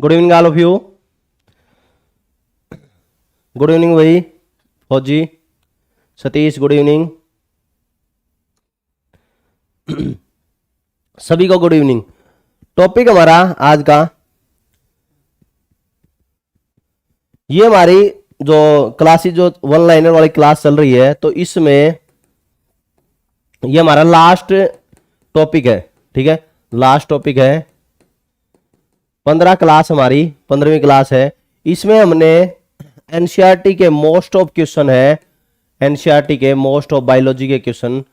Good evening all of you. Good evening भाई फौजी, Satish, good evening सभी को गुड इवनिंग। टॉपिक हमारा आज का ये हमारी जो क्लासेस जो वन लाइनर वाली क्लास चल रही है, तो इसमें ये हमारा लास्ट टॉपिक है। ठीक है, लास्ट टॉपिक है। 15 क्लास हमारी 15वीं क्लास है। इसमें हमने एनसीईआरटी के मोस्ट ऑफ क्वेश्चन है, एनसीईआरटी के मोस्ट ऑफ बायोलॉजी के क्वेश्चन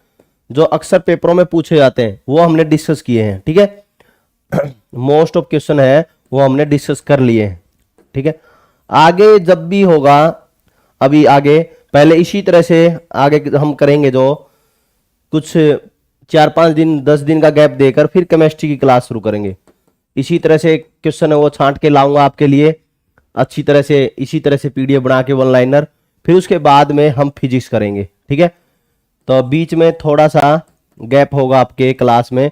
जो अक्सर पेपरों में पूछे जाते हैं वो हमने डिस्कस किए हैं। ठीक है, मोस्ट ऑफ क्वेश्चन है वो हमने डिस्कस कर लिए हैं। ठीक है, आगे जब भी होगा, अभी आगे पहले इसी तरह से आगे हम करेंगे, जो कुछ 4-5 दिन 10 दिन का गैप देकर फिर केमिस्ट्री की क्लास शुरू करेंगे। इसी तरह से क्वेश्चन है वो छांट के लाऊंगा आपके लिए अच्छी तरह से, इसी तरह से पीडीएफ बना के वन लाइनर। फिर उसके बाद में हम फिजिक्स करेंगे। ठीक है, तो बीच में थोड़ा सा गैप होगा आपके क्लास में,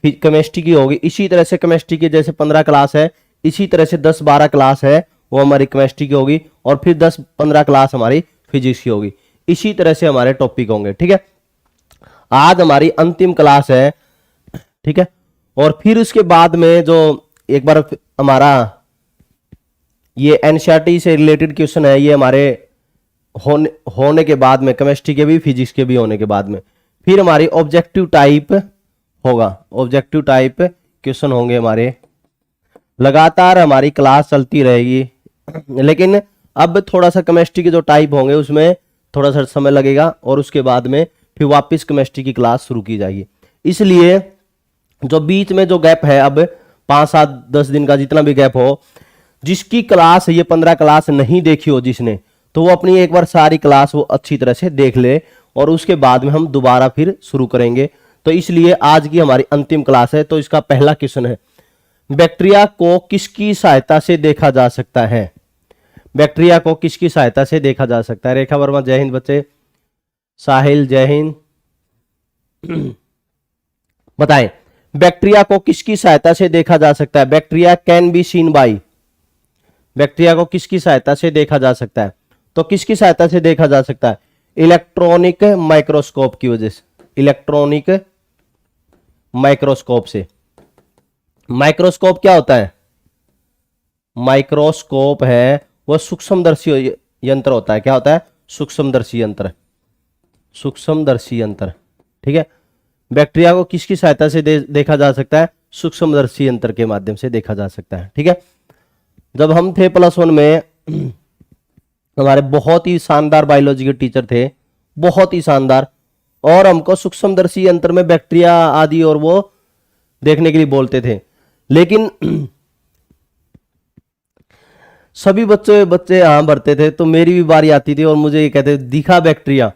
फिर केमिस्ट्री की होगी। इसी तरह से केमिस्ट्री की जैसे 15 क्लास है, इसी तरह से 10-12 क्लास है वो हमारी केमिस्ट्री की होगी, और फिर 10-15 क्लास हमारी फिजिक्स की होगी। इसी तरह से हमारे टॉपिक होंगे। ठीक है, आज हमारी अंतिम क्लास है। ठीक है, और फिर उसके बाद में जो एक बार हमारा ये एनसीईआरटी से रिलेटेड क्वेश्चन है, ये हमारे होने के बाद में, केमिस्ट्री के भी फिजिक्स के भी होने के बाद में फिर हमारी ऑब्जेक्टिव टाइप होगा। ऑब्जेक्टिव टाइप क्वेश्चन होंगे हमारे। लगातार हमारी क्लास चलती रहेगी, लेकिन अब थोड़ा सा केमिस्ट्री के जो टाइप होंगे उसमें थोड़ा सा समय लगेगा, और उसके बाद में फिर वापस केमिस्ट्री की क्लास शुरू की जाएगी। इसलिए जो बीच में जो गैप है, अब 5-7-10 दिन का जितना भी गैप हो, जिसकी क्लास ये 15 क्लास नहीं देखी हो जिसने, तो वो अपनी एक बार सारी क्लास वो अच्छी तरह से देख ले, और उसके बाद में हम दोबारा फिर शुरू करेंगे। तो इसलिए आज की हमारी अंतिम क्लास है। तो इसका पहला क्वेश्चन है, बैक्टीरिया को किसकी सहायता से देखा जा सकता है? बैक्टीरिया को किसकी सहायता से देखा जा सकता है? रेखा वर्मा जय हिंद बच्चे, साहिल जय हिंद। बताएं, बैक्टीरिया को किसकी सहायता से देखा जा सकता है? Bacteria can be seen by, bacteria को किसकी सहायता से देखा जा सकता है? तो किसकी सहायता से देखा जा सकता है? इलेक्ट्रॉनिक माइक्रोस्कोप की वजह से, इलेक्ट्रॉनिक माइक्रोस्कोप से। माइक्रोस्कोप क्या होता है? माइक्रोस्कोप है वह सूक्ष्मदर्शी यंत्र होता है। क्या होता है? सूक्ष्मदर्शी यंत्र, सूक्ष्मदर्शी यंत्र। ठीक है, बैक्टीरिया को किसकी सहायता से देखा जा सकता है? सूक्ष्मदर्शी यंत्र के माध्यम से देखा जा सकता है। ठीक है, जब हम थे +1 में, हमारे बहुत ही शानदार बायोलॉजी के टीचर थे, बहुत ही शानदार, और हमको सूक्ष्मदर्शी यंत्र में बैक्टीरिया आदि और वो देखने के लिए बोलते थे। लेकिन सभी बच्चे यहां भरते थे, तो मेरी भी बारी आती थी और मुझे ये कहते दिखा बैक्टीरिया।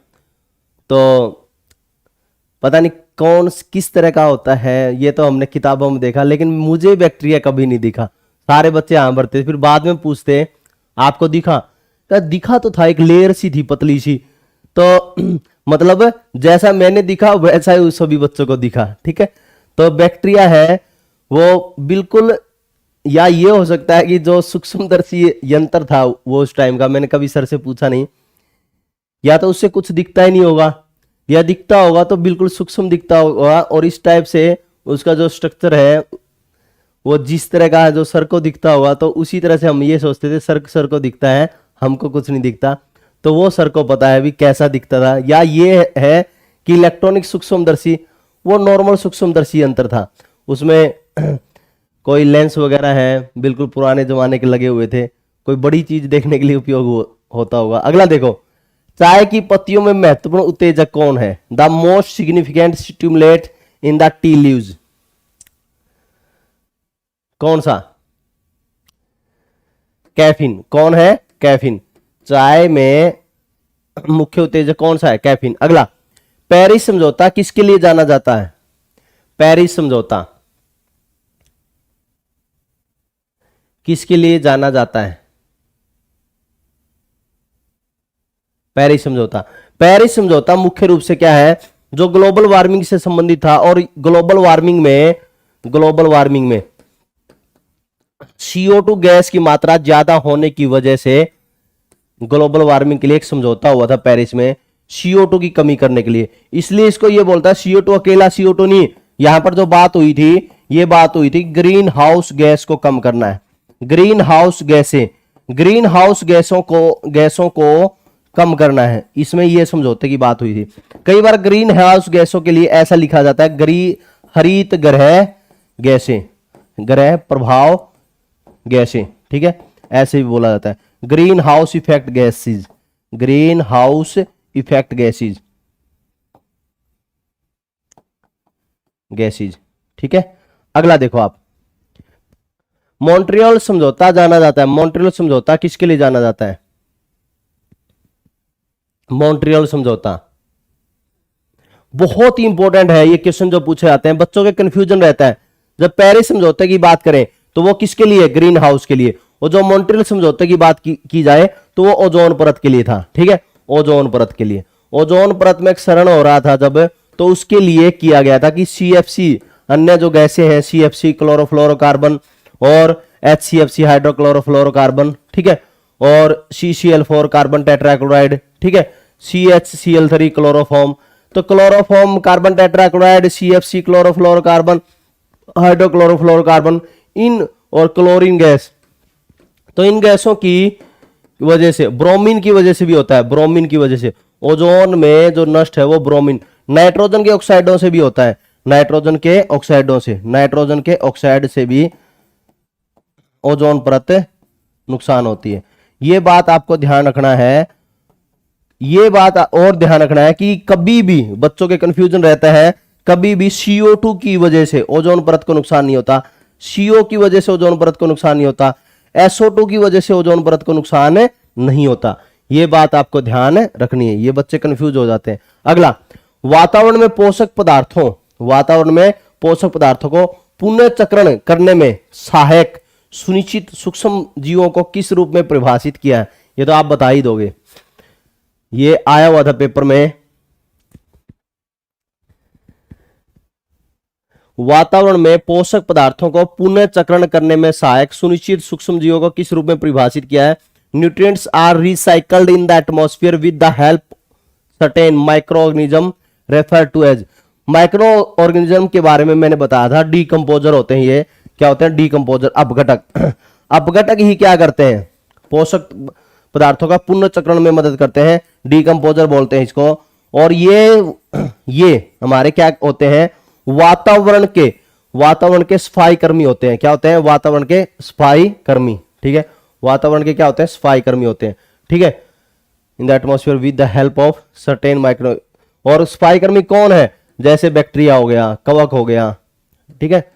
तो पता नहीं कौन किस तरह का होता है, ये तो हमने किताबों में देखा, लेकिन मुझे बैक्टीरिया कभी नहीं दिखा। सारे बच्चे यहां भरते थे, फिर बाद में पूछते आपको दिखा? दिखा तो था, एक लेयर सी थी पतली सी, तो मतलब जैसा मैंने दिखा वैसा ही उस सभी बच्चों को दिखा। ठीक है, तो बैक्टीरिया है वो बिल्कुल, या ये हो सकता है कि जो सूक्ष्मदर्शी यंत्र था वो उस टाइम का, मैंने कभी सर से पूछा नहीं, या तो उससे कुछ दिखता ही नहीं होगा, या दिखता होगा तो बिल्कुल सूक्ष्म दिखता होगा, और इस टाइप से उसका जो स्ट्रक्चर है वो जिस तरह का है, जो सर को दिखता होगा, तो उसी तरह से हम ये सोचते थे सर को दिखता है, हमको कुछ नहीं दिखता। तो वो सर को पता है भी कैसा दिखता था। या ये है कि इलेक्ट्रॉनिक सूक्ष्मदर्शी वो नॉर्मल सूक्ष्मदर्शी यंत्र था, उसमें कोई लेंस वगैरह है बिल्कुल पुराने जमाने के लगे हुए थे, कोई बड़ी चीज देखने के लिए उपयोग होता होगा। अगला देखो, चाय की पत्तियों में महत्वपूर्ण उत्तेजक कौन है? The most significant stimulate in the tea leaves, कौन सा? कैफीन। कौन है? कैफीन। चाय में मुख्य उत्तेजक कौन सा है? कैफीन। अगला, पेरिस समझौता किसके लिए जाना जाता है? पेरिस समझौता किसके लिए जाना जाता है? पेरिस समझौता। पेरिस समझौता मुख्य रूप से क्या है? जो ग्लोबल वार्मिंग से संबंधित था, और ग्लोबल वार्मिंग में CO2 गैस की मात्रा ज्यादा होने की वजह से ग्लोबल वार्मिंग के लिए एक समझौता हुआ था पेरिस में, CO2 की कमी करने के लिए। इसलिए इसको ये बोलता है CO2 अकेला CO2 नहीं, यहां पर जो बात हुई थी, ये बात हुई थी ग्रीन हाउस गैस को कम करना है। ग्रीन हाउस गैसें, ग्रीन हाउस गैसों को कम करना है, इसमें यह समझौते की बात हुई थी। कई बार ग्रीन हाउस गैसों के लिए ऐसा लिखा जाता है हरित ग्रह गैसें, ग्रह प्रभाव गैसें, ठीक है, ऐसे भी बोला जाता है। Green house effect gases, green house effect gases, gases, ठीक है। अगला देखो आप, मॉन्ट्रियल समझौता जाना जाता है। मॉन्ट्रियल समझौता किसके लिए जाना जाता है? मॉन्ट्रियल समझौता बहुत ही इंपॉर्टेंट है। ये क्वेश्चन जो पूछे जाते हैं, बच्चों के कंफ्यूजन रहता है। जब पेरिस समझौते की बात करें तो वो किसके लिए? ग्रीन हाउस के लिए। और जो मॉन्ट्रियल समझौते की बात की जाए तो वो ओजोन परत के लिए था, ठीक है, ओजोन परत के लिए। ओजोन परत में एक क्षरण हो रहा था जब, तो उसके लिए किया गया था कि CFC, अन्य जो गैसें हैं, CFC क्लोरोफ्लोरोकार्बन और HCFC हाइड्रोक्लोरोफ्लोरोकार्बन, ठीक है, और CCl4 कार्बन टेट्राक्लोराइड, ठीक है, CHCl3 क्लोरोफॉर्म। तो chloroform, carbon tetrachloride, CFC chlorofluorocarbon, hydrochlorofluorocarbon, इन और क्लोरीन गैस, तो इन गैसों की वजह से, ब्रोमीन की वजह से भी होता है, ब्रोमीन की वजह से ओजोन में जो नष्ट है वो ब्रोमीन, नाइट्रोजन के ऑक्साइडों से भी होता है, नाइट्रोजन के ऑक्साइडों से, नाइट्रोजन के ऑक्साइड से भी ओजोन परत नुकसान होती है। ये बात आपको ध्यान रखना है। ये बात और ध्यान रखना है कि कभी भी बच्चों के कंफ्यूजन रहता है, कभी भी CO2 की वजह से ओजोन परत को नुकसान नहीं होता, CO की वजह से ओजोन परत को नुकसान नहीं होता, SO2 की वजह से ओजोन परत को नुकसान नहीं होता। यह बात आपको ध्यान रखनी है, ये बच्चे कंफ्यूज हो जाते हैं। अगला, वातावरण में पोषक पदार्थों, वातावरण में पोषक पदार्थों को पुनर्चक्रण करने में सहायक सुनिश्चित सूक्ष्म जीवों को किस रूप में परिभाषित किया है? ये तो आप बता ही दोगे, ये आया हुआ था पेपर में। वातावरण में पोषक पदार्थों को पुनर्चक्रण करने में सहायक सुनिश्चित सूक्ष्म जीवों को किस रूप में परिभाषित किया है? Nutrients are recycled in the atmosphere with the help certain micro organism refer to as. Micro organism के बारे में मैंने बताया था, डीकंपोजर होते हैं। ये क्या होते हैं? डीकंपोजर, अपघटक। अपघटक ही क्या करते हैं? पोषक पदार्थों का पुनर्चक्रण में मदद करते हैं, डीकंपोजर बोलते हैं इसको। और ये हमारे क्या होते हैं? वातावरण के सफाई कर्मी होते हैं। क्या होते हैं? वातावरण के सफाई कर्मी, ठीक है, वातावरण के क्या होते हैं? सफाई कर्मी होते हैं, ठीक है, इन the atmosphere with the help of certain micro. और सफाई कर्मी कौन है? जैसे बैक्टीरिया हो गया, कवक हो गया, ठीक है,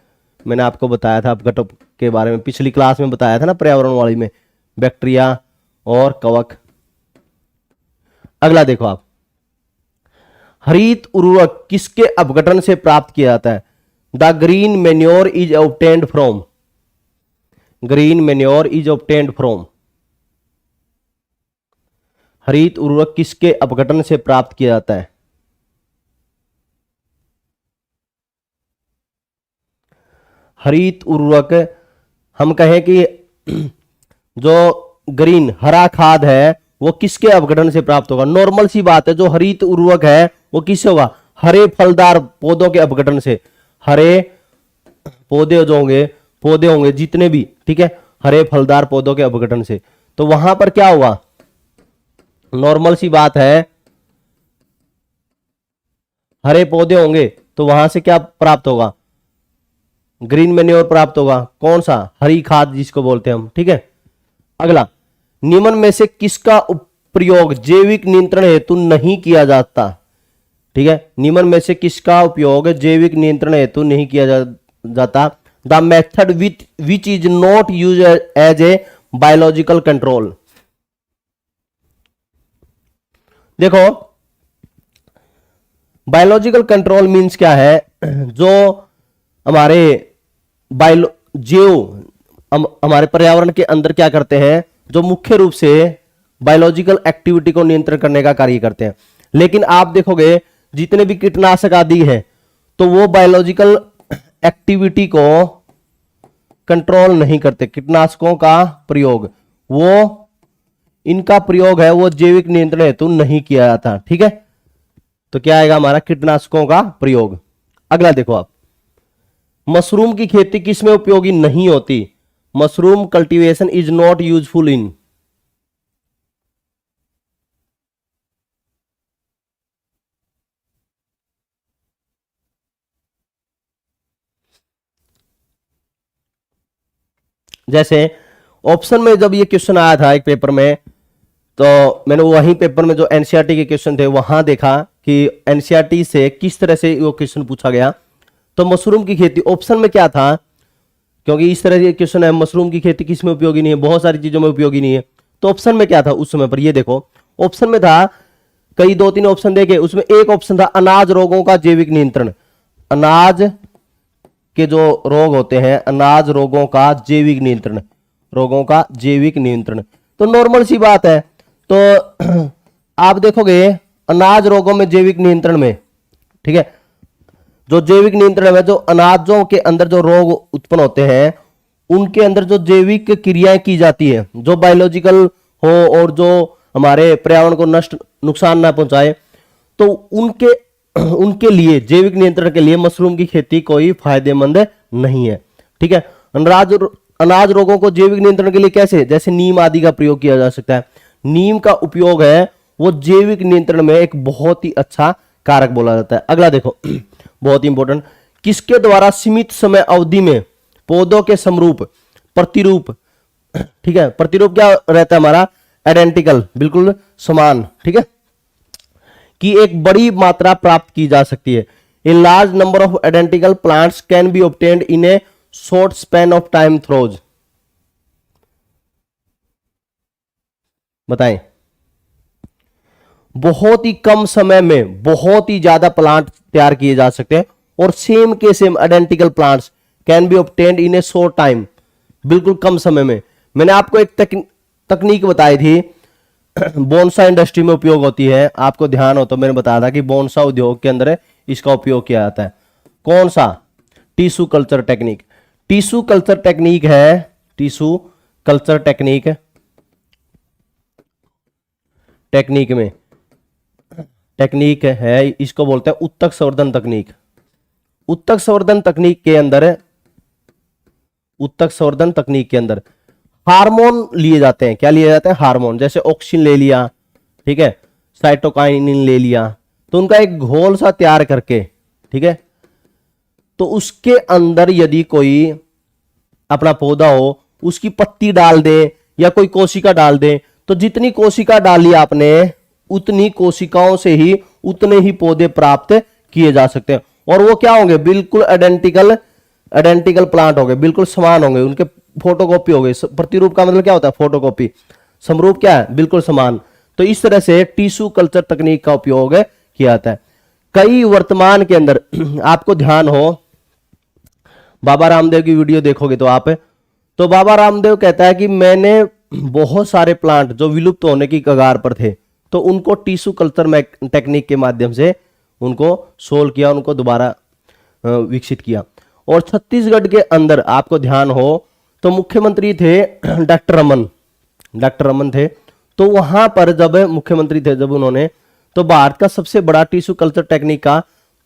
मैंने आपको बताया था अपघटक के बारे में, पिछली क्लास में बताया था ना, पर्यावरण वाली में, बैक्टीरिया और कवक। अगला देखो आप, हरित उर्वरक किसके अपघटन से प्राप्त किया जाता है? The green manure is obtained from, green manure is obtained from. हरित उर्वरक किसके अपघटन से प्राप्त किया जाता है? हरित उर्वरक हम कहें कि जो ग्रीन हरा खाद है वो किसके अपघटन से प्राप्त होगा? नॉर्मल सी बात है, जो हरित उर्वरक है वो किससे होगा? हरे फलदार पौधों के अपघटन से। हरे पौधे जो होंगे जितने भी, ठीक है, हरे फलदार पौधों के अपघटन से। तो वहां पर क्या हुआ? नॉर्मल सी बात है, हरे पौधे होंगे तो वहां से क्या प्राप्त होगा? ग्रीन मैन्योर प्राप्त होगा। कौन सा? हरी खाद जिसको बोलते हैं हम, ठीक है। अगला, निम्न में से किसका प्रयोग जैविक नियंत्रण हेतु नहीं किया जाता? ठीक है, निम्न में से किसका उपयोग जैविक नियंत्रण हेतु नहीं किया जाता? The method which is not use as a biological control. देखो, बायोलॉजिकल कंट्रोल मीन्स क्या है? जो हमारे हमारे पर्यावरण के अंदर क्या करते हैं, जो मुख्य रूप से बायोलॉजिकल एक्टिविटी को नियंत्रण करने का कार्य करते हैं। लेकिन आप देखोगे जितने भी कीटनाशक आदि हैं तो वो बायोलॉजिकल एक्टिविटी को कंट्रोल नहीं करते। कीटनाशकों का प्रयोग, वो इनका प्रयोग है वो जैविक नियंत्रण हेतु नहीं किया जाता। ठीक है, तो क्या आएगा हमारा, कीटनाशकों का प्रयोग। अगला देखो आप, मशरूम की खेती किसमें उपयोगी नहीं होती? Mushroom cultivation is not useful in. जैसे ऑप्शन में जब ये क्वेश्चन आया था एक पेपर में, तो मैंने वही पेपर में जो एनसीईआरटी के क्वेश्चन थे वहां देखा कि एनसीईआरटी से किस तरह से वो क्वेश्चन पूछा गया। तो मशरूम की खेती ऑप्शन में क्या था, क्योंकि इस तरह के क्वेश्चन है, मशरूम की खेती किस में उपयोगी नहीं है, बहुत सारी चीजों में उपयोगी नहीं है। तो ऑप्शन में क्या था उस समय पर, ये देखो ऑप्शन में था, कई 2-3 ऑप्शन देखे, उसमें एक ऑप्शन था अनाज रोगों का जैविक नियंत्रण। अनाज के जो रोग होते हैं, अनाज रोगों का जैविक नियंत्रण, रोगों का जैविक नियंत्रण, तो नॉर्मल सी बात है। तो आप देखोगे अनाज रोगों में जैविक नियंत्रण में, ठीक है, जो जैविक नियंत्रण में जो अनाजों के अंदर जो रोग उत्पन्न होते हैं उनके अंदर जो जैविक क्रियाएं की जाती है, जो बायोलॉजिकल हो और जो हमारे पर्यावरण को नष्ट नुकसान ना पहुंचाए, तो उनके उनके लिए जैविक नियंत्रण के लिए मशरूम की खेती कोई फायदेमंद नहीं है। ठीक है, अनाज रोगों को जैविक नियंत्रण के लिए कैसे, जैसे नीम आदि का प्रयोग किया जा सकता है। नीम का उपयोग है वो जैविक नियंत्रण में एक बहुत ही अच्छा कारक बोला जाता है। अगला देखो बहुत ही इंपॉर्टेंट, किसके द्वारा सीमित समय अवधि में पौधों के समरूप प्रतिरूप, ठीक है, प्रतिरूप क्या रहता है हमारा, आइडेंटिकल, बिल्कुल समान, ठीक है, की एक बड़ी मात्रा प्राप्त की जा सकती है। A large number of identical plants can be obtained in A short span of time throws. बताएं, बहुत ही कम समय में बहुत ही ज्यादा प्लांट तैयार किए जा सकते हैं, और सेम के same identical plants can be obtained in A short time, बिल्कुल कम समय में। मैंने आपको एक तकनीक बताई थी बोनसा इंडस्ट्री में उपयोग होती है, आपको ध्यान हो तो मैंने बताया था कि बोनसा उद्योग के अंदर इसका उपयोग किया जाता है। कौन सा, tissue culture technique. Tissue culture technique है, टिश्यू कल्चर टेक्निक, टेक्निक में टेक्निक है, इसको बोलते हैं उत्तक संवर्धन तकनीक। उत्तक संवर्धन तकनीक के अंदर, उत्तक संवर्धन तकनीक के अंदर हार्मोन लिए जाते हैं। क्या लिए जाते हैं, हार्मोन, जैसे ऑक्सीजन ले लिया, ठीक है, साइटोकाइनिन ले लिया, तो उनका एक घोल सा तैयार करके, ठीक है, तो उसके अंदर यदि कोई अपना पौधा हो उसकी पत्ती डाल दे या कोई कोशिका डाल दे, तो जितनी कोशिका डाली आपने उतनी कोशिकाओं से ही उतने ही पौधे प्राप्त किए जा सकते हैं। और वो क्या होंगे, बिल्कुल आइडेंटिकल प्लांट होंगे, बिल्कुल समान होंगे, उनके फोटोकॉपी हो गई। प्रतिरूप का मतलब क्या होता है, फोटोकॉपी। समरूप क्या है, बिल्कुल समान। तो इस तरह से टिश्यू कल्चर तकनीक का उपयोग किया जाता है। कई वर्तमान के अंदर आपको ध्यान हो, बाबा रामदेव की वीडियो देखोगे तो आप, तो बाबा रामदेव कहता है कि मैंने बहुत सारे प्लांट जो विलुप्त होने की कगार पर थे, तो उनको टिश्यू कल्चर टेक्निक के माध्यम से उनको सोल्व किया, उनको दोबारा विकसित किया। और छत्तीसगढ़ के अंदर आपको ध्यान हो तो मुख्यमंत्री थे डॉक्टर रमन थे। तो वहां पर जब मुख्यमंत्री थे, जब उन्होंने, तो भारत का सबसे बड़ा टिश्यू कल्चर टेक्निक का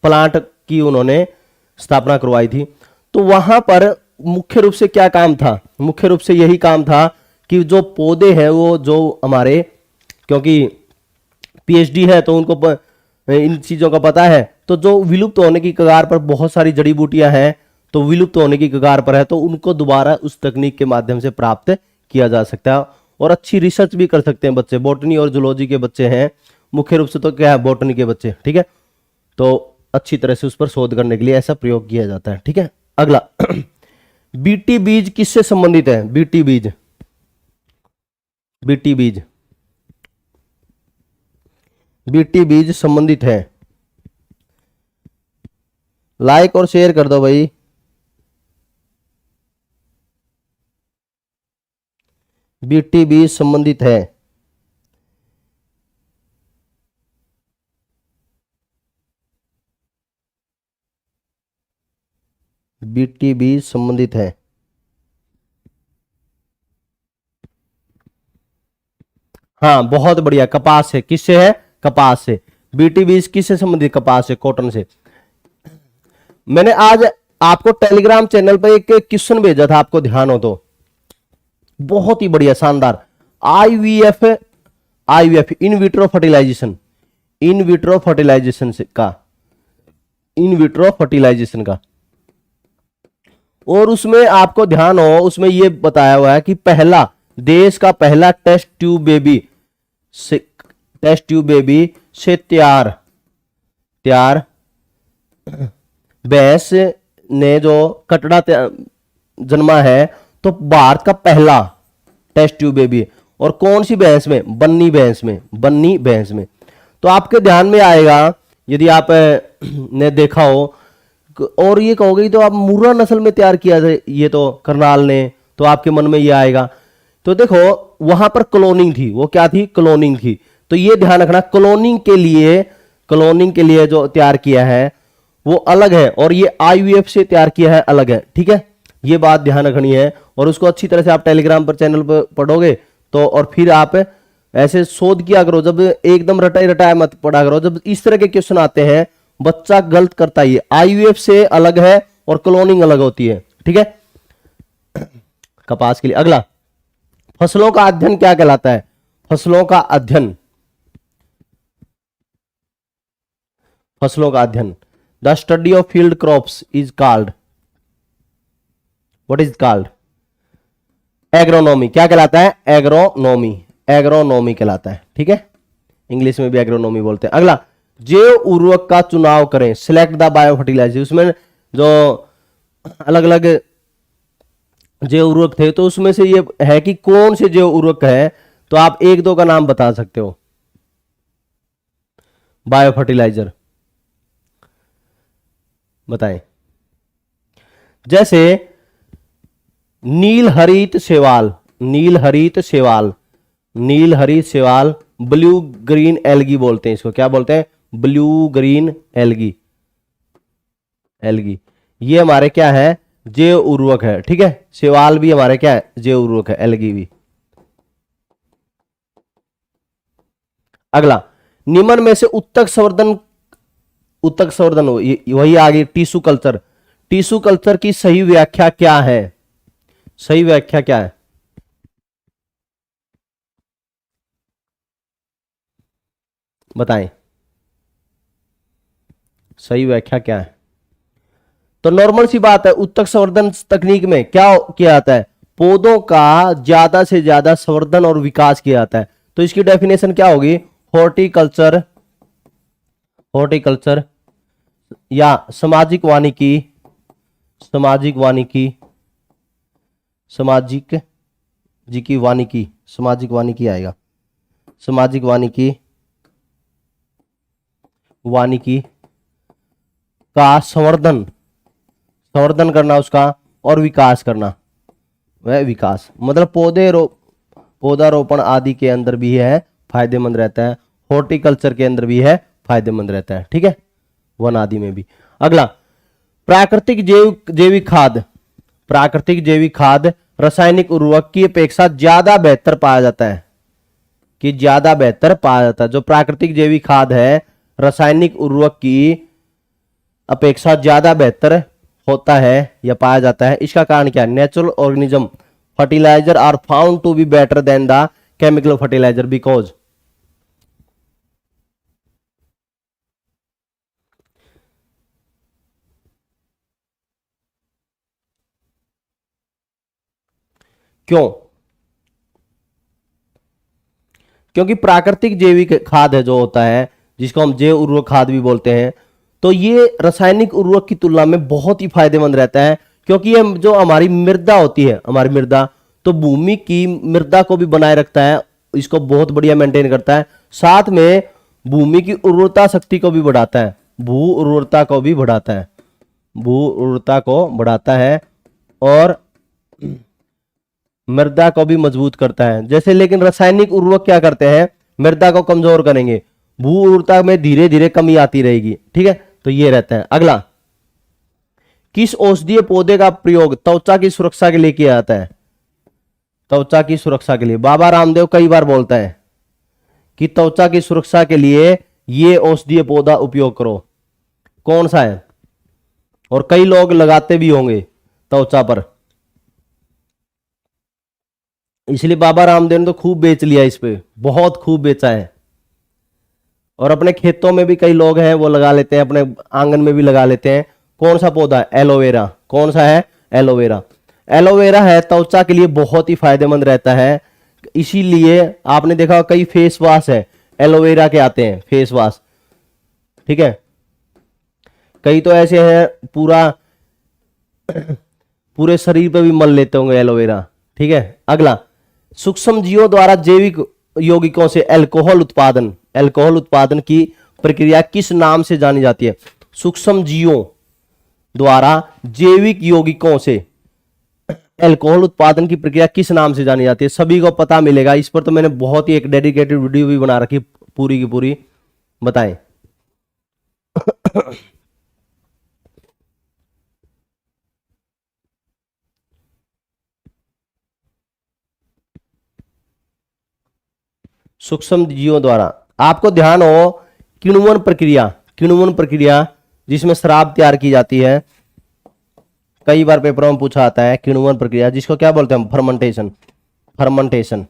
प्लांट की उन्होंने स्थापना करवाई थी। तो वहां पर मुख्य रूप से क्या काम था, मुख्य रूप से यही काम था कि जो पौधे हैं वो जो हमारे, क्योंकि पीएचडी है तो उनको इन चीजों का पता है, तो जो विलुप्त होने की कगार पर बहुत सारी जड़ी बूटियां हैं, तो विलुप्त होने की कगार पर है, तो उनको दोबारा उस तकनीक के माध्यम से प्राप्त किया जा सकता है। और अच्छी रिसर्च भी कर सकते हैं बच्चे, बॉटनी और जूलॉजी के बच्चे हैं मुख्य रूप से, तो क्या है, बॉटनी के बच्चे, ठीक है, तो अच्छी तरह से उस पर शोध करने के लिए ऐसा प्रयोग किया जाता है। ठीक है, अगला बीटी बीज किससे संबंधित है, बीटी बीज, बीटी बीज, बीटी बीज संबंधित है। लाइक और शेयर कर दो भाई। बीटी बीज संबंधित है, बीटी बीज संबंधित है। हाँ बहुत बढ़िया, कपास से। किससे है? कपास से। BT20 किससे संबंधित? कपास से, कॉटन से। मैंने आज आपको टेलीग्राम चैनल पर एक क्वेश्चन भेजा था, आपको ध्यान हो तो, बहुत ही बढ़िया शानदार। IVF, IVF in vitro fertilization, in vitro fertilization का, इन विट्रो फर्टिलाइजेशन का। और उसमें आपको ध्यान हो, उसमें यह बताया हुआ है कि पहला, देश का पहला टेस्ट ट्यूब बेबी से, टेस्ट ट्यूब बेबी से तैयार भैंस ने जो कटड़ा जन्मा है, तो भारत का पहला टेस्ट ट्यूब बेबी। और कौन सी भैंस में? बन्नी भैंस में, बन्नी भैंस में। तो आपके ध्यान में आएगा, यदि आप ने देखा हो, और ये कहोगे तो आप मुर्रा नस्ल में तैयार किया था ये तो करनाल ने, तो आपके मन में ये आएगा। तो देखो वहां पर क्लोनिंग थी, वो क्या थी? क्लोनिंग थी। तो ये ध्यान रखना, क्लोनिंग के लिए जो तैयार किया है वो अलग है, और ये आईवीएफ से तैयार किया है अलग है। ठीक है, ये बात ध्यान रखनी है। और उसको अच्छी तरह से आप टेलीग्राम पर चैनल पर पढ़ोगे तो, और फिर आप ऐसे शोध किया करो, जब एकदम रटाया मत पढ़ा करो। जब इस तरह के क्वेश्चन आते हैं, बच्चा गलत करता है। आईवीएफ से अलग है और क्लोनिंग अलग होती है। ठीक है, कपास के लिए। अगला, फसलों का अध्ययन क्या कहलाता है? फसलों का अध्ययन, फसलों का अध्ययन, the study of field crops is called, what is called? Agronomy. क्या कहलाता है? एग्रोनॉमी, एग्रोनॉमी कहलाता है। ठीक है, इंग्लिश में भी एग्रोनॉमी बोलते हैं। अगला, जैव उर्वरक का चुनाव करें, सिलेक्ट द बायो फर्टिलाइजर। उसमें जो अलग अलग जैव उर्वरक थे, तो उसमें से ये है कि कौन से जैव उर्वरक है, तो आप एक दो का नाम बता सकते हो। बायो फर्टिलाइजर बताएं। जैसे नील हरित शैवाल, नील हरित शैवाल, नील हरित शैवाल, ब्लू ग्रीन एल्गी बोलते हैं इसको। क्या बोलते हैं? Blue green algae, algae. ये हमारे क्या है? जैव उर्वरक है। ठीक है, शैवाल भी हमारे क्या है? जैव उर्वरक है, एल्गी भी। अगला, निम्न में से उत्तक संवर्धन, उत्तक संवर्धन वही आगे, टिश्यू कल्चर, टिश्यू कल्चर की सही व्याख्या क्या है? सही व्याख्या क्या है? बताएं, सही व्याख्या क्या है? तो नॉर्मल सी बात है, उत्तक संवर्धन तकनीक में क्या किया जाता है? पौधों का ज्यादा से ज्यादा संवर्धन और विकास किया जाता है। तो इसकी डेफिनेशन क्या होगी? हॉर्टिकल्चर, हॉर्टिकल्चर या सामाजिक वानिकी, सामाजिक वानिकी, सामाजिक जी की वानिकी, सामाजिक वानिकी आएगा, सामाजिक वानिकी, वानिकी का संवर्धन, संवर्धन करना उसका, और विकास करना। वह विकास मतलब पौधारोपण आदि के अंदर भी है फायदेमंद रहता है, हॉर्टिकल्चर के अंदर भी है फायदेमंद रहता है। ठीक है, वन आदि में भी। अगला, प्राकृतिक जैविक खाद, प्राकृतिक जैविक खाद रासायनिक उर्वरक की अपेक्षा ज्यादा बेहतर पाया जाता है, कि ज्यादा बेहतर पाया जाता है। जो प्राकृतिक जैविक खाद है रासायनिक उर्वरक की अपेक्षा ज्यादा बेहतर होता है या पाया जाता है। इसका कारण क्या है? Natural organism fertilizer are found to be better than the chemical fertilizer because, क्यों? क्योंकि प्राकृतिक जैविक खाद है जो होता है, जिसको हम जैव उर्वरक खाद भी बोलते हैं, तो ये रासायनिक उर्वरक की तुलना में बहुत ही फायदेमंद रहता है। क्योंकि ये जो हमारी मृदा होती है, हमारी मृदा, तो भूमि की मृदा को भी बनाए रखता है, इसको बहुत बढ़िया मेंटेन करता है। साथ में भूमि की उर्वरता शक्ति को भी बढ़ाता है, भू उर्वरता को भी बढ़ाता है, भू उर्वरता को बढ़ाता है, और मृदा को भी मजबूत करता है। जैसे लेकिन रासायनिक उर्वरक क्या करते हैं? मृदा को कमजोर करेंगे, भू उर्वरता में धीरे धीरे कमी आती रहेगी। ठीक है, तो ये रहता है। अगला, किस औषधीय पौधे का प्रयोग त्वचा की सुरक्षा के लिए किया जाता है? त्वचा की सुरक्षा के लिए बाबा रामदेव कई बार बोलता है, कि त्वचा की सुरक्षा के लिए ये औषधीय पौधा उपयोग करो, कौन सा है? और कई लोग लगाते भी होंगे त्वचा पर, इसलिए बाबा रामदेव ने तो खूब बेच लिया, इस पे बहुत खूब बेचा है। और अपने खेतों में भी कई लोग हैं वो लगा लेते हैं, अपने आंगन में भी लगा लेते हैं। कौन सा पौधा? एलोवेरा। कौन सा है? एलोवेरा। एलोवेरा है त्वचा के लिए बहुत ही फायदेमंद रहता है, इसीलिए आपने देखा कई फेस वॉश है एलोवेरा के आते हैं, फेस वॉश, ठीक है। कई तो ऐसे हैं पूरा पूरे शरीर पे भी मल लेते होंगे एलोवेरा, ठीक है। अगला, सूक्ष्म जीवों द्वारा जैविक यौगिकों से अल्कोहल उत्पादन की प्रक्रिया किस नाम से जानी जाती है? सूक्ष्म जीवों द्वारा जैविक यौगिकों से अल्कोहल उत्पादन की प्रक्रिया किस नाम से जानी जाती है? सभी को पता मिलेगा, इस पर तो मैंने बहुत ही एक डेडिकेटेड वीडियो भी बना रखी, पूरी की पूरी। बताएं। सूक्ष्म जीवों द्वारा, आपको ध्यान हो किण्वन प्रक्रिया जिसमें शराब तैयार की जाती है, कई बार पेपरों में पूछा आता है किण्वन प्रक्रिया, जिसको क्या बोलते हैं? फर्मेंटेशन। फर्मेंटेशन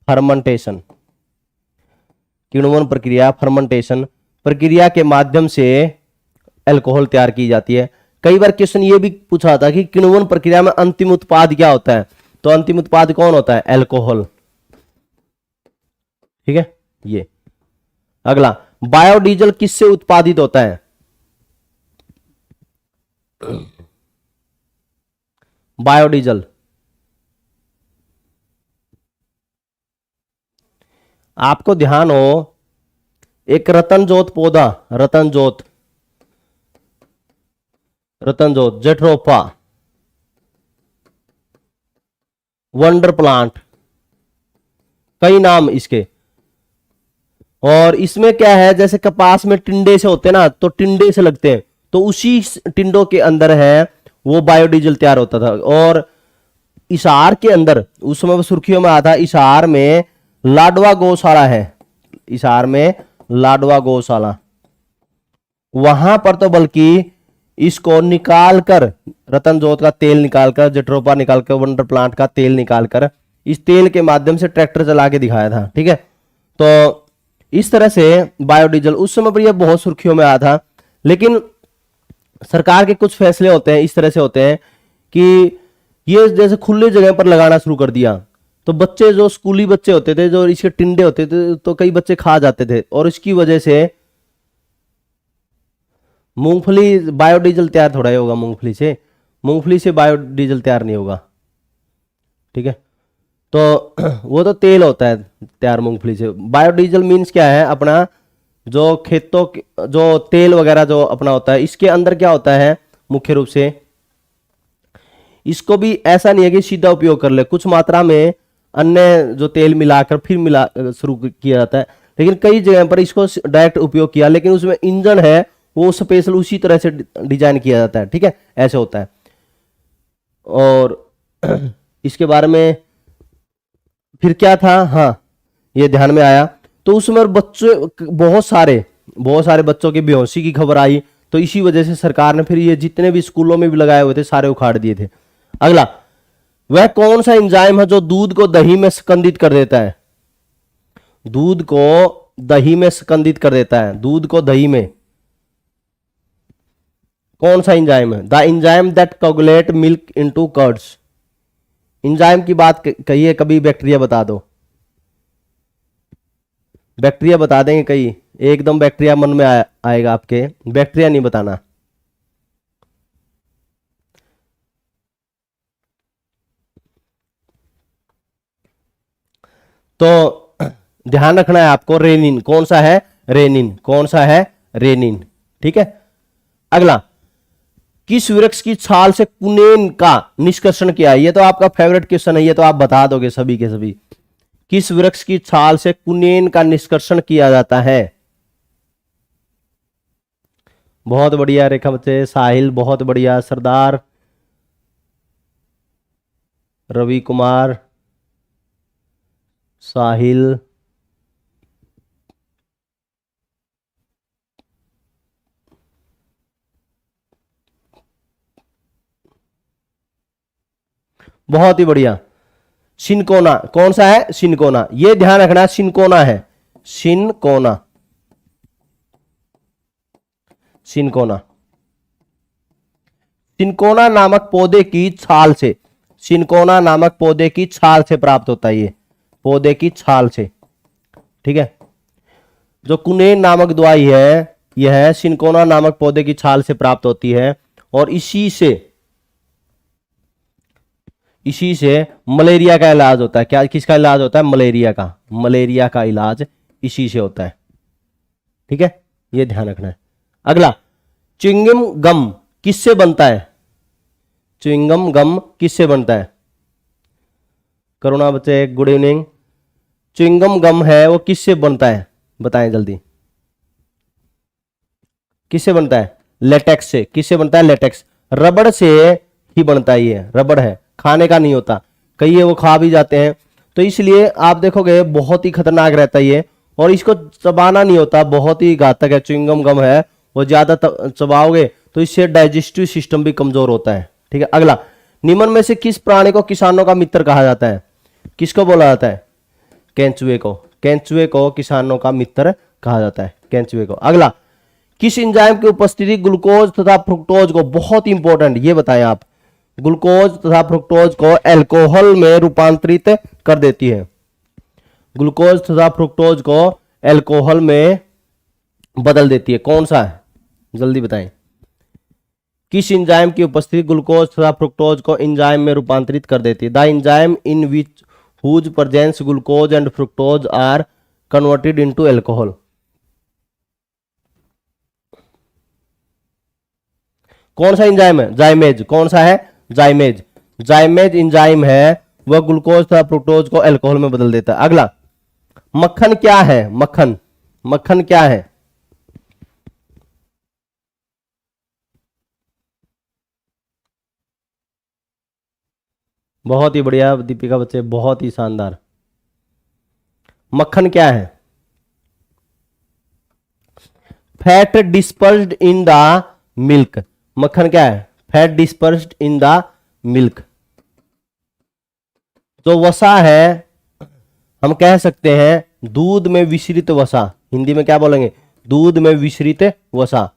फर्मेंटेशन किण्वन प्रक्रिया, फर्मेंटेशन प्रक्रिया के माध्यम से अल्कोहल तैयार की जाती है। कई बार क्वेश्चन ये भी पूछा था कि किण्वन प्रक्रिया में अंतिम उत्पाद क्या होता है? तो अंतिम उत्पाद कौन होता है? अल्कोहल, ठीक है। ये अगला, बायोडीजल किससे उत्पादित होता है? बायोडीजल, आपको ध्यान हो एक रतनजोत पौधा, रतनजोत जेट्रोफा, वंडर प्लांट, कई नाम इसके। और इसमें क्या है, जैसे कपास में टिंडे से होते हैं ना, तो टिंडे से लगते हैं, तो उसी टिंडों के अंदर है वो बायोडीजल तैयार होता था। और इसार के अंदर उस समय सुर्खियों में आता, इसार में लाडवा गौशाला है, इसार में लाडवा गौशाला, वहां पर तो बल्कि इसको निकालकर, रतनजोत का तेल निकालकर, जेट्रोफा निकालकर, वंडर प्लांट का तेल निकालकर, इस तेल के माध्यम से ट्रैक्टर चला के दिखाया था, ठीक है। तो इस तरह से बायोडीजल उस समय पर यह बहुत सुर्खियों में आया था। लेकिन सरकार के कुछ फैसले होते हैं इस तरह से होते हैं कि ये जैसे खुली जगह पर लगाना शुरू कर दिया, तो बच्चे जो स्कूली बच्चे होते थे, जो इसके टिंडे होते थे, तो कई बच्चे खा जाते थे, और इसकी वजह से मूंगफली, बायोडीजल तैयार थोड़ा ही होगा मूंगफली से बायोडीजल तैयार नहीं होगा, ठीक है। तो वो तो तेल होता है तैयार मूंगफली से। बायोडीजल मीन्स क्या है? अपना जो खेतों जो तेल वगैरह जो अपना होता है, इसके अंदर क्या होता है मुख्य रूप से, इसको भी ऐसा नहीं है कि सीधा उपयोग कर ले, कुछ मात्रा में अन्य जो तेल मिलाकर फिर मिला शुरू किया जाता है। लेकिन कई जगह पर इसको डायरेक्ट उपयोग किया, लेकिन उसमें इंजन है वो स्पेशल उसी तरह से डिजाइन किया जाता है, ठीक है, ऐसे होता है। और इसके बारे में फिर क्या था, हाँ ये ध्यान में आया, तो उसमें बच्चे बहुत सारे बच्चों की बेहोशी की खबर आई, तो इसी वजह से सरकार ने फिर ये जितने भी स्कूलों में भी लगाए हुए थे सारे उखाड़ दिए थे। अगला, वह कौन सा एंजाइम है जो दूध को दही में स्कंदित कर देता है? दूध को दही में स्कंदित कर देता है, दूध को दही में, कौन सा एंजाइम है? The enzyme that coagulate milk into curds. Enzyme की बात कहिए, कभी बैक्टीरिया बता दो, बैक्टीरिया बता देंगे कई, एकदम बैक्टीरिया मन में आएगा आपके, बैक्टीरिया नहीं बताना। तो ध्यान रखना है आपको, रेनिन, कौन सा है? रेनिन, कौन सा है? रेनिन, ठीक है। अगला, किस वृक्ष की छाल से कुनेन का निष्कर्षण किया? ये तो आपका फेवरेट क्वेश्चन है, ये तो आप बता दोगे सभी के सभी। किस वृक्ष की छाल से कुनेन का निष्कर्षण किया जाता है? बहुत बढ़िया रेखा बच्चे, साहिल बहुत बढ़िया, सरदार रवि कुमार, साहिल, बहुत ही बढ़िया। सिनकोना कौन सा है? सिनकोना, ये ध्यान रखना, सिनकोना है, सिनकोना, सिनकोना। सिनकोना नामक पौधे की छाल से, सिनकोना नामक पौधे की छाल से प्राप्त होता है, ये पौधे की छाल से, ठीक है। जो कुनेन नामक दवाई है, यह सिनकोना नामक पौधे की छाल से प्राप्त होती है, और इसी से मलेरिया का इलाज होता है। क्या, किसका इलाज होता है? मलेरिया का, मलेरिया का इलाज इसी से होता है, ठीक है, ये ध्यान रखना है। अगला, च्युइंगम गम किससे बनता है? च्युइंगम गम किससे बनता है? करुणा बच्चे, गुड इवनिंग। च्युइंगम गम है वो किससे बनता है? बताएं जल्दी, किससे बनता है? लेटेक्स से। किससे बनता है? लेटेक्स, रबड़ से ही बनता है, ये रबड़ है, खाने का नहीं होता। कई वो खा भी जाते हैं, तो इसलिए आप देखोगे बहुत ही खतरनाक रहता है ये, और इसको चबाना नहीं होता, बहुत ही घातक है। च्युइंगम गम है वो ज्यादा चबाओगे तो इससे डाइजेस्टिव सिस्टम भी कमजोर होता है, ठीक है। अगला, निम्न में से किस प्राणी को किसानों का मित्र कहा जाता है? किसको बोला जाता है? केंचुए को, केंचुए को किसानों का मित्र कहा जाता है, केंचुए को। अगला, किस एंजाइम की उपस्थिति ग्लूकोज तथा फ्रुक्टोज को, बहुत इंपॉर्टेंट, ये बताएं आप, ग्लूकोज तथा फ्रुक्टोज को अल्कोहल में रूपांतरित कर देती है? ग्लूकोज तथा फ्रुक्टोज को अल्कोहल में बदल देती है, कौन सा है? जल्दी बताएं। किस एंजाइम की उपस्थिति ग्लूकोज तथा फ्रुक्टोज को एंजाइम में रूपांतरित कर देती है? The enzyme in which whose presence glucose and fructose are converted into alcohol. कौन सा एंजाइम है? जाइमेज। कौन सा है? जाइमेज। जाइमेज एंजाइम है वह ग्लूकोज तथा फ्रुक्टोज को अल्कोहल में बदल देता है। अगला, मक्खन क्या है? मक्खन, मक्खन क्या है? बहुत ही बढ़िया दीपिका बच्चे, बहुत ही शानदार। मक्खन क्या है? Fat dispersed in the milk. मक्खन क्या है? Fat dispersed in the milk. जो वसा है, हम कह सकते हैं दूध में विसरित वसा, हिंदी में क्या बोलेंगे? दूध में विसरित वसा।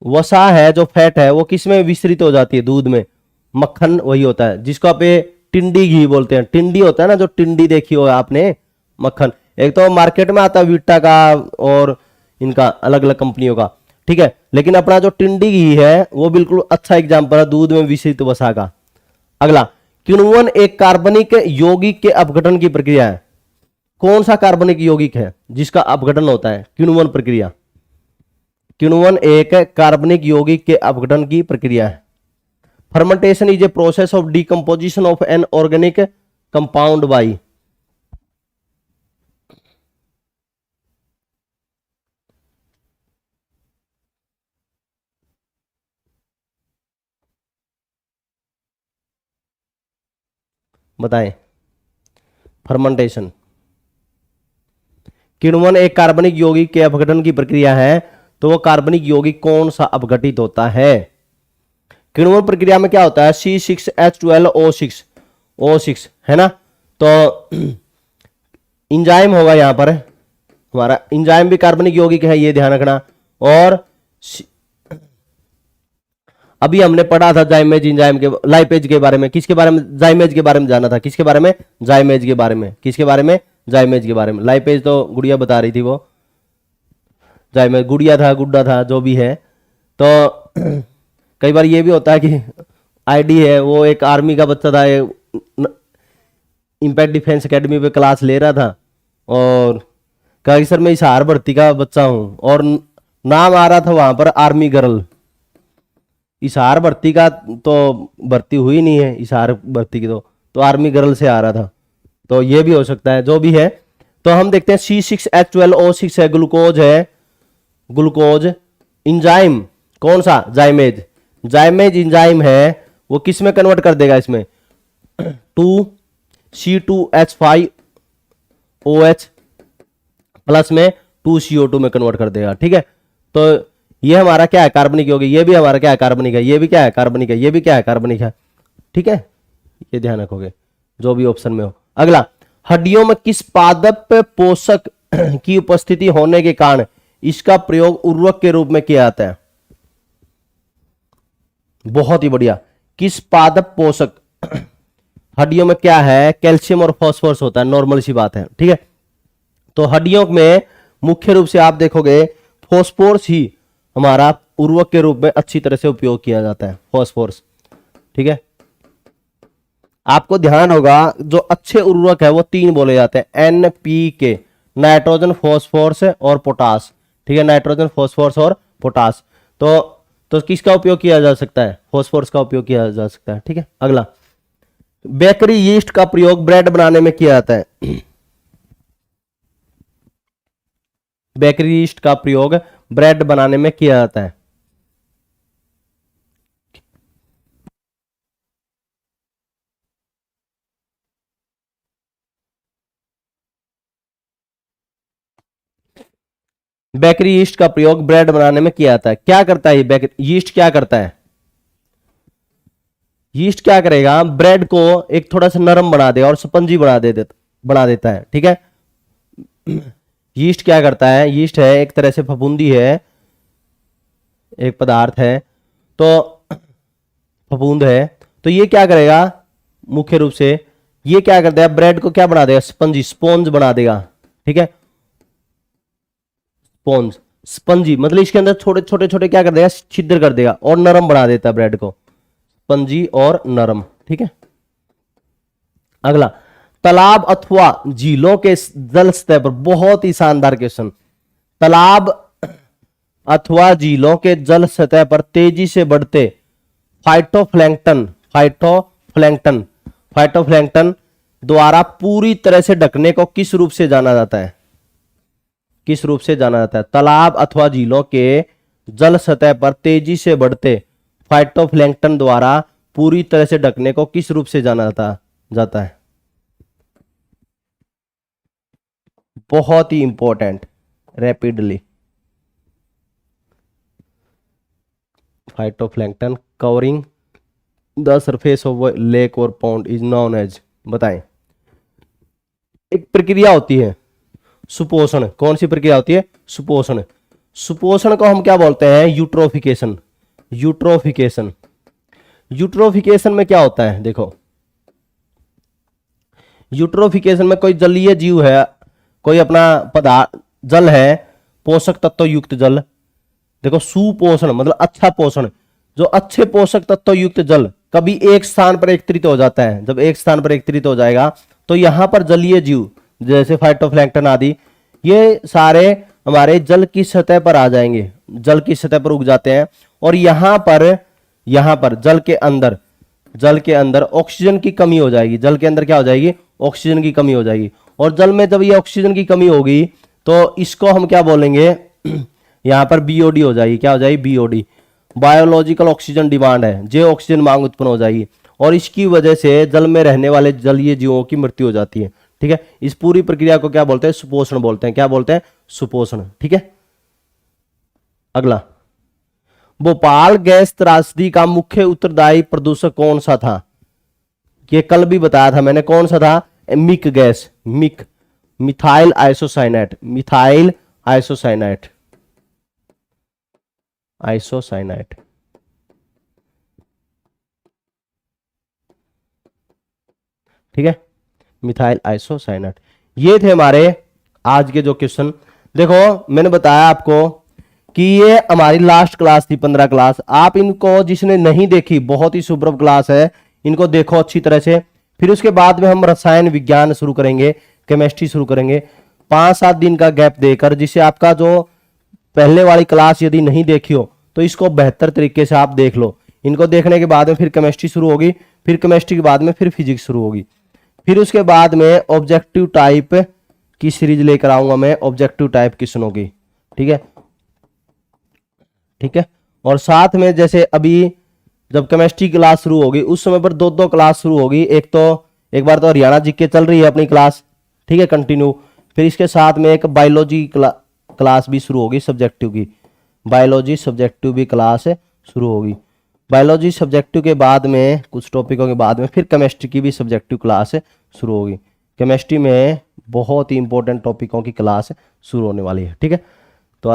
वसा है जो फैट है वो किस में विसरित हो जाती है? दूध में। मक्खन वही होता है जिसको आप टिंडी घी बोलते हैं। टिंडी होता है ना, जो टिंडी देखी हो आपने, मक्खन। एक तो मार्केट में आता है वीटा का और इनका अलग अलग कंपनियों का, ठीक है, लेकिन अपना जो टिंडी घी है वो बिल्कुल अच्छा एग्जाम्पल है दूध में विसरित वसा का। अगला, किण्वन एक कार्बनिक यौगिक के अपघटन की प्रक्रिया है। कौन सा कार्बनिक यौगिक है जिसका अपघटन होता है? किण्वन प्रक्रिया। किण्वन एक कार्बनिक यौगिक के अपघटन की प्रक्रिया है। Fermentation is a process of decomposition of an organic compound by. बताएं। फर्मेंटेशन, किण्वन एक कार्बनिक यौगिक के अपघटन की प्रक्रिया है, तो वो कार्बनिक यौगिक कौन सा अपघटित होता है? किण्वन प्रक्रिया में क्या होता है? C6H12O6, O6 है ना। तो इंजाइम होगा यहां पर, हमारा इंजाइम भी कार्बनिक यौगिक है, ये ध्यान रखना। और अभी हमने पढ़ा था जाइमेज इंजाइम के, लाइपेज के बारे में। किसके बारे में? जाइमेज के बारे में जाना था। किसके बारे में? जाइमेज के बारे में। किसके बारे में? जाइमेज के बारे में। लाइपेज तो गुड़िया बता रही थी, वो जाइमेज गुड़िया था, गुड्डा था, जो भी है। तो कई बार ये भी होता है कि आईडी है, वो एक आर्मी का बच्चा था, इम्पैक्ट डिफेंस एकेडमी पे क्लास ले रहा था और कहा कि सर मैं हिसार भर्ती का बच्चा हूँ, और नाम आ रहा था वहां पर आर्मी गर्ल। हिसार भर्ती का तो भर्ती हुई नहीं है, हिसार भर्ती की तो आर्मी गर्ल से आ रहा था। तो ये भी हो सकता है, जो भी है। तो हम देखते हैं C6H12O6 है, ग्लूकोज है, ग्लूकोज। इंजाइम कौन सा? जाइमेज। जाइमेज इंजाइम है वो किस में कन्वर्ट कर देगा? इसमें 2C2H5OH प्लस में 2CO2 में कन्वर्ट कर देगा, ठीक है। तो ये हमारा क्या है? कार्बनिक यौगिक। ये भी हमारा क्या है? कार्बनिक है। ये भी क्या है? कार्बनिक है। ये भी क्या है? कार्बनिक है। ठीक है, ये ध्यान रखोगे जो भी ऑप्शन में हो। अगला, हड्डियों में किस पादप पोषक की उपस्थिति होने के कारण इसका प्रयोग उर्वरक के रूप में किया जाता है? बहुत ही बढ़िया। किस पादप पोषक, हड्डियों में क्या है, कैल्शियम और फास्फोरस होता है, नॉर्मल सी बात है, ठीक है। तो हड्डियों में मुख्य रूप से आप देखोगे फास्फोरस ही हमारा उर्वरक के रूप में अच्छी तरह से उपयोग किया जाता है, फास्फोरस, ठीक है। आपको ध्यान होगा जो अच्छे उर्वरक है वो 3 बोले जाते हैं, NPK, नाइट्रोजन, फास्फोरस और पोटास, ठीक है, नाइट्रोजन, फास्फोरस और पोटास। तो किसका उपयोग किया जा सकता है? फास्फोरस का उपयोग किया जा सकता है, ठीक है। अगला, बेकरी यीस्ट का प्रयोग ब्रेड बनाने में किया जाता है। बेकरी यीस्ट का प्रयोग ब्रेड बनाने में किया जाता है। बेकरी यीस्ट का प्रयोग ब्रेड बनाने में किया जाता है। क्या करता है ये बेकरी यीस्ट? क्या करता है यीस्ट? क्या करेगा, ब्रेड को एक थोड़ा सा नरम बना देगा और स्पंजी बना देता है, ठीक है। यीस्ट क्या करता है? यीस्ट है एक तरह से फफूंदी है, एक पदार्थ है, तो फफूंद है। तो ये क्या करेगा मुख्य रूप से, ये क्या करता है, ब्रेड को क्या बना देगा, स्पॉन्ज बना देगा, ठीक है। स्पंजी मतलब इसके अंदर छोटे छोटे छोटे क्या कर देगा, छिद्र कर देगा और नरम बना देता है ब्रेड को, स्पंजी और नरम, ठीक है। अगला, तालाब अथवा झीलों के जल सतह पर, बहुत ही शानदार क्वेश्चन, तालाब अथवा झीलों के जल सतह पर तेजी से बढ़ते फाइटोप्लैंक्टन द्वारा पूरी तरह से ढकने को किस रूप से जाना जाता है? किस रूप से जाना जाता है? तालाब अथवा झीलों के जल सतह पर तेजी से बढ़ते फाइटोप्लैंक्टन द्वारा पूरी तरह से ढकने को किस रूप से जाना जाता है? बहुत ही important, rapidly. Phytoplankton covering the surface of lake और पॉन्ड इज नोन एज, बताएं। एक प्रक्रिया होती है सुपोषण। कौन सी प्रक्रिया होती है? सुपोषण। सुपोषण को हम क्या बोलते हैं? यूट्रोफिकेशन। यूट्रोफिकेशन में क्या होता है? देखो, यूट्रोफिकेशन में कोई जलीय जीव है, कोई अपना पदार्थ जल है, पोषक तत्व युक्त जल। देखो, सुपोषण मतलब अच्छा पोषण। जो अच्छे पोषक तत्व युक्त जल कभी एक स्थान पर एकत्रित हो जाता है, जब एक स्थान पर एकत्रित हो जाएगा तो यहां पर जलीय जीव जैसे फाइटोप्लैंक्टन आदि, ये सारे हमारे जल की सतह पर आ जाएंगे, जल की सतह पर उग जाते हैं। और यहां पर जल के अंदर ऑक्सीजन की कमी हो जाएगी। जल के अंदर क्या हो जाएगी? ऑक्सीजन की कमी हो जाएगी। और जल में जब ये ऑक्सीजन की कमी होगी तो इसको हम क्या बोलेंगे? यहां पर बीओडी हो जाएगी। क्या हो जाएगी? बीओडी, बायोलॉजिकल ऑक्सीजन डिमांड है, जो ऑक्सीजन मांग उत्पन्न हो जाएगी और इसकी वजह से जल में रहने वाले जलीय जीवों की मृत्यु हो जाती है, ठीक है। इस पूरी प्रक्रिया को क्या बोलते हैं? सुपोषण बोलते हैं। क्या बोलते हैं? सुपोषण, ठीक है। अगला, भोपाल गैस त्रासदी का मुख्य उत्तरदायी प्रदूषक कौन सा था? ये कल भी बताया था मैंने, कौन सा था? मिक गैस, मिथाइल आइसोसाइनाइट, ठीक है, मिथाइल आइसोसाइनाइट। ये थे हमारे आज के जो क्वेश्चन। देखो, मैंने बताया आपको कि ये हमारी लास्ट क्लास थी, 15 क्लास। आप इनको जिसने नहीं देखी, बहुत ही सुप्रभ क्लास है, इनको देखो अच्छी तरह से। फिर उसके बाद में हम रसायन विज्ञान शुरू करेंगे, केमिस्ट्री शुरू करेंगे 5-7 दिन का गैप देकर, जिससे आपका जो पहले वाली क्लास यदि नहीं देखी हो तो इसको बेहतर तरीके से आप देख लो। इनको देखने के बाद में फिर केमिस्ट्री शुरू होगी, फिर केमिस्ट्री के बाद में फिर फिजिक्स शुरू होगी, फिर उसके बाद में ऑब्जेक्टिव टाइप की सीरीज लेकर आऊंगा मैं, ऑब्जेक्टिव टाइप क्वेश्चनों की, ठीक है, ठीक है। और साथ में जैसे अभी जब केमिस्ट्री क्लास शुरू होगी उस समय पर 2-2 क्लास शुरू होगी। एक बार तो हरियाणा जीके चल रही है अपनी क्लास, ठीक है, कंटिन्यू। फिर इसके साथ में एक बायोलॉजी क्लास भी शुरू होगी सब्जेक्टिव की, बायोलॉजी सब्जेक्टिव भी क्लास शुरू होगी। बायोलॉजी सब्जेक्टिव के बाद में कुछ टॉपिकों के बाद में फिर केमिस्ट्री की भी सब्जेक्टिव क्लास शुरू होगी। केमिस्ट्री में बहुत ही इंपॉर्टेंट टॉपिकों की क्लास शुरू होने वाली है। ठीक है, तो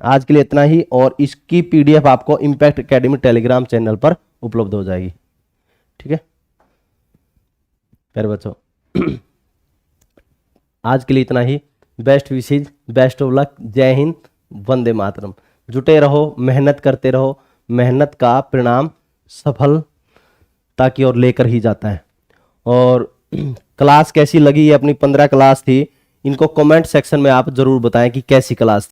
आज के लिए इतना ही, और इसकी पीडीएफ आपको इम्पैक्ट एकेडमी टेलीग्राम चैनल पर उपलब्ध हो जाएगी। ठीक है प्यारे बच्चों, आज के लिए इतना ही। Best wishes, best of luck, जय हिंद, वंदे मातरम। जुटे रहो, मेहनत करते रहो, मेहनत का परिणाम सफलता की ओर लेकर ही जाता है। और क्लास कैसी लगी, ये अपनी 15 क्लास थी, इनको कमेंट सेक्शन में आप जरूर बताएं कि कैसी क्लास